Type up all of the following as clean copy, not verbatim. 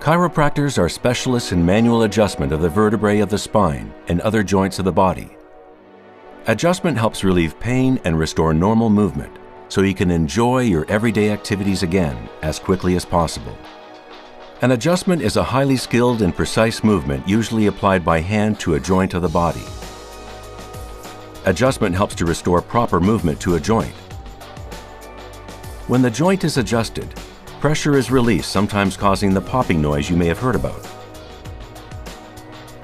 Chiropractors are specialists in manual adjustment of the vertebrae of the spine and other joints of the body. Adjustment helps relieve pain and restore normal movement so you can enjoy your everyday activities again as quickly as possible. An adjustment is a highly skilled and precise movement usually applied by hand to a joint of the body. Adjustment helps to restore proper movement to a joint. When the joint is adjusted, pressure is released, sometimes causing the popping noise you may have heard about.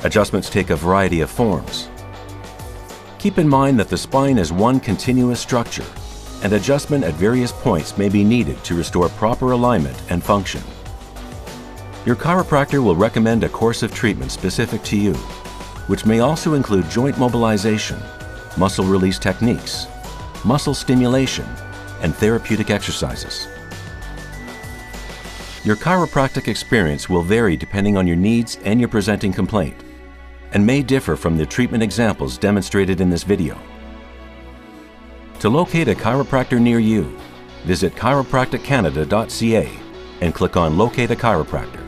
Adjustments take a variety of forms. Keep in mind that the spine is one continuous structure, and adjustment at various points may be needed to restore proper alignment and function. Your chiropractor will recommend a course of treatment specific to you, which may also include joint mobilization, muscle release techniques, muscle stimulation, and therapeutic exercises. Your chiropractic experience will vary depending on your needs and your presenting complaint, and may differ from the treatment examples demonstrated in this video. To locate a chiropractor near you, visit chiropracticcanada.ca and click on Locate a Chiropractor.